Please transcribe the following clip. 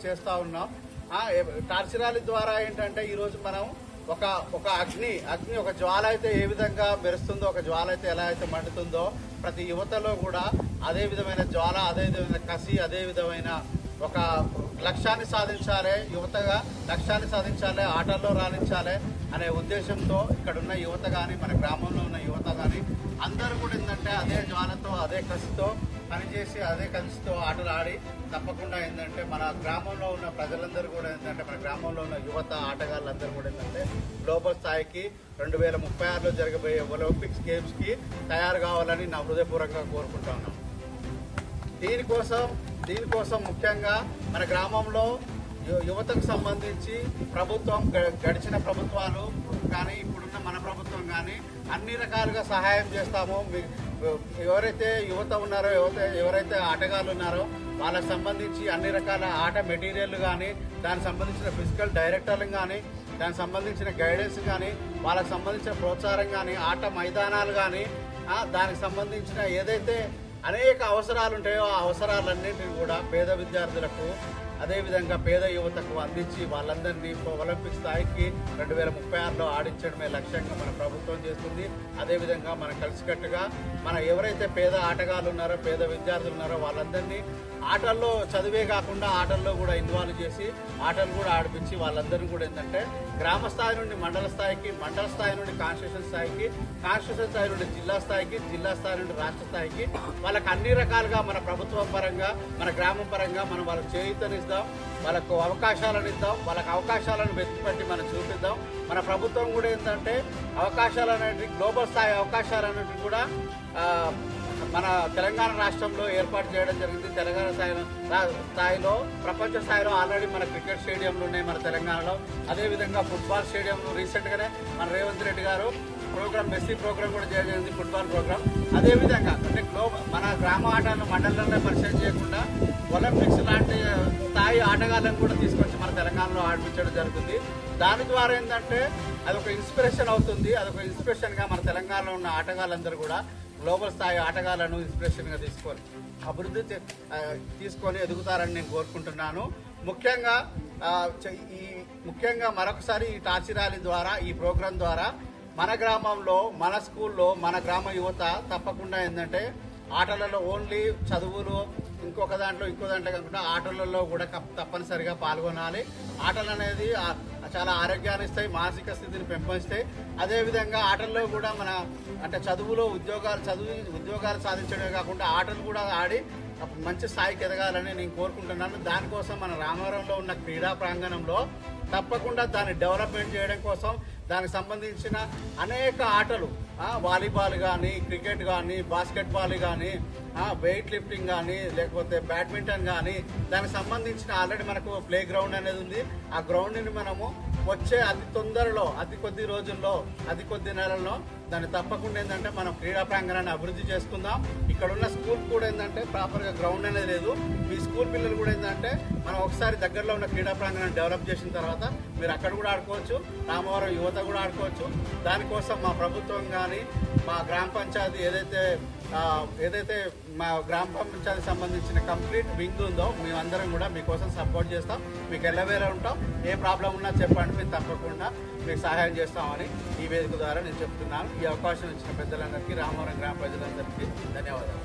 చేస్తూ ఉన్నాం. Torch rally ద్వారా ఏంటంటే ఈరోజు మనం ఒక అగ్ని ఒక జ్వాల అయితే ఏ విధంగా మెరుస్తుందో, ఒక జ్వాల అయితే ఎలా అయితే మండుతుందో, ప్రతి యువతలో కూడా అదే విధమైన జ్వాల, అదే విధమైన కసి, అదే విధమైన ఒక లక్ష్యాన్ని సాధించాలి, యువతగా లక్ష్యాన్ని సాధించాలి, ఆటల్లో రాణించాలి అనే ఉద్దేశంతో ఇక్కడున్న యువత కానీ, మన గ్రామంలో ఉన్న యువత కానీ అందరూ కూడా ఏంటంటే అదే జ్వాలతో, అదే కసితో పనిచేసి, అదే కసితో ఆటలు ఆడి తప్పకుండా ఏంటంటే మన గ్రామంలో ఉన్న ప్రజలందరూ కూడా ఏంటంటే, మన గ్రామంలో ఉన్న యువత ఆటగాళ్ళందరూ కూడా ఏంటంటే గ్లోబల్ స్థాయికి 2036లో జరగబోయే ఒలింపిక్స్ గేమ్స్కి తయారు కావాలని నా హృదయపూర్వకంగా కోరుకుంటా ఉన్నాను. దీనికోసం ముఖ్యంగా మన గ్రామంలో యువతకు సంబంధించి ప్రభుత్వం, గడిచిన ప్రభుత్వాలు కానీ ఇప్పుడున్న మన ప్రభుత్వం కానీ అన్ని రకాలుగా సహాయం చేస్తాము. ఎవరైతే యువత ఉన్నారో, ఎవరైతే ఆటగాళ్ళు ఉన్నారో వాళ్ళకి సంబంధించి అన్ని రకాల ఆట మెటీరియల్ కానీ, దానికి సంబంధించిన ఫిజికల్ డైరెక్టర్లు కానీ, దానికి సంబంధించిన గైడెన్స్ కానీ, వాళ్ళకి సంబంధించిన ప్రోత్సాహం కానీ, ఆట మైదానాలు కానీ, దానికి సంబంధించిన ఏదైతే అనేక అవసరాలు ఉంటాయో ఆ అవసరాలన్నింటినీ కూడా పేద విద్యార్థులకు, అదేవిధంగా పేద యువతకు అందించి వాళ్ళందరినీ ఒలింపిక్ స్థాయికి 2036లో ఆడించడమే లక్ష్యంగా మన ప్రభుత్వం చేస్తుంది. అదేవిధంగా మనం కలిసికట్టుగా మన ఎవరైతే పేద ఆటగాళ్ళు ఉన్నారో, పేద విద్యార్థులు ఉన్నారో వాళ్ళందరినీ ఆటల్లో, చదివే కాకుండా ఆటల్లో కూడా ఇన్వాల్వ్ చేసి ఆటలు కూడా ఆడిపించి వాళ్ళందరినీ కూడా ఏంటంటే గ్రామ స్థాయి నుండి మండల స్థాయికి, మండల స్థాయి నుండి కాన్స్టిట్యూషన్ స్థాయికి, కాన్స్టిట్యూషన్ స్థాయి నుండి జిల్లా స్థాయికి, జిల్లా స్థాయి నుండి రాష్ట్ర స్థాయికి వాళ్ళకి అన్ని రకాలుగా మన ప్రభుత్వం పరంగా, మన గ్రామం పరంగా మనం వాళ్ళకి చేయూతనిస్తాం, వాళ్ళకు అవకాశాలను ఇద్దాం, వాళ్ళకి అవకాశాలను వెతికిపెట్టి మనం చూపిద్దాం. మన ప్రభుత్వం కూడా ఏంటంటే అవకాశాలన్నింటి, గ్లోబల్ స్థాయి అవకాశాలన్నింటినీ కూడా మన తెలంగాణ రాష్ట్రంలో ఏర్పాటు చేయడం జరిగింది. తెలంగాణ స్థాయిలో, ప్రపంచ స్థాయిలో ఆల్రెడీ మన క్రికెట్ స్టేడియంలు ఉన్నాయి మన తెలంగాణలో. అదేవిధంగా ఫుట్బాల్ స్టేడియంలు రీసెంట్గానే మన రేవంత్ రెడ్డి గారు మెస్సీ ప్రోగ్రామ్ కూడా చేయడం జరిగింది, ఫుట్బాల్ ప్రోగ్రామ్. అదేవిధంగా అంటే మన గ్రామ ఆటలను మండలంలో పరిచయం చేయకుండా ఒలింపిక్స్ లాంటి స్థాయి ఆటగాళ్ళను కూడా తీసుకొచ్చి మన తెలంగాణలో ఆడిపించడం జరుగుతుంది. దాని ద్వారా ఏంటంటే అదొక ఇన్స్పిరేషన్ అవుతుంది. అదొక ఇన్స్పిరేషన్గా మన తెలంగాణలో ఉన్న ఆటగాళ్ళందరూ కూడా గ్లోబల్ స్థాయి ఆటగాళ్లను ఇన్స్పిరేషన్గా తీసుకొని ఎదుగుతారని నేను కోరుకుంటున్నాను. ముఖ్యంగా మరొకసారి ఈ టార్చ్ ర్యాలీ ద్వారా, ఈ ప్రోగ్రాం ద్వారా మన గ్రామంలో, మన స్కూల్లో, మన గ్రామ యువత తప్పకుండా ఏంటంటే ఆటలలో ఓన్లీ చదువులు ఇంకో దాంట్లో కాకుండా ఆటలలో కూడా తప్పనిసరిగా పాల్గొనాలి. ఆటలు అనేది చాలా ఆరోగ్యాన్ని ఇస్తాయి, మానసిక స్థితిని పెంపొస్తాయి. అదేవిధంగా ఆటల్లో కూడా మన అంటే ఉద్యోగాలు సాధించడమే కాకుండా ఆటలు కూడా ఆడి మంచి స్థాయికి ఎదగాలని నేను కోరుకుంటున్నాను. దానికోసం మన రామవరంలో ఉన్న క్రీడా ప్రాంగణంలో తప్పకుండా దాన్ని డెవలప్మెంట్ చేయడం కోసం దానికి సంబంధించిన అనేక ఆటలు, వాలీబాల్ కానీ, క్రికెట్ కానీ, బాస్కెట్బాల్ కానీ, వెయిట్ లిఫ్టింగ్ కానీ, లేకపోతే బ్యాడ్మింటన్ కానీ, దానికి సంబంధించిన ఆల్రెడీ మనకు ప్లే గ్రౌండ్ అనేది ఉంది. ఆ గ్రౌండ్ని మనము వచ్చే అతి తొందరలో, అతి కొద్ది రోజుల్లో, అతి కొద్ది నెలల్లో దాన్ని తప్పకుండా ఏంటంటే మనం క్రీడా ప్రాంగణాన్ని అభివృద్ధి చేసుకుందాం. ఇక్కడున్న స్కూల్ కూడా ఏంటంటే ప్రాపర్గా గ్రౌండ్ అనేది లేదు. మీ స్కూల్ పిల్లలు కూడా ఏంటంటే మనం ఒకసారి దగ్గరలో ఉన్న క్రీడా ప్రాంగణాన్ని డెవలప్ చేసిన తర్వాత మీరు అక్కడ కూడా ఆడుకోవచ్చు, రామవరం యువత కూడా ఆడుకోవచ్చు. దానికోసం మా ప్రభుత్వం కానీ, మా గ్రామ పంచాయతీ ఏదైతే మా గ్రామ పంచాయతీ సంబంధించిన కంప్లీట్ వింగ్ ఉందో మేమందరం కూడా మీకోసం సపోర్ట్ చేస్తాం. మీకు ఎల్లవేళ ఉంటాం. ఏ ప్రాబ్లం ఉన్నా చెప్పండి, మేము తప్పకుండా మీకు సహాయం చేస్తామని ఈ వేదిక ద్వారా నేను చెప్తున్నాను. ఈ అవకాశం ఇచ్చిన పెద్దలందరికీ, రామవరం గ్రామ ప్రజలందరికీ ధన్యవాదాలు.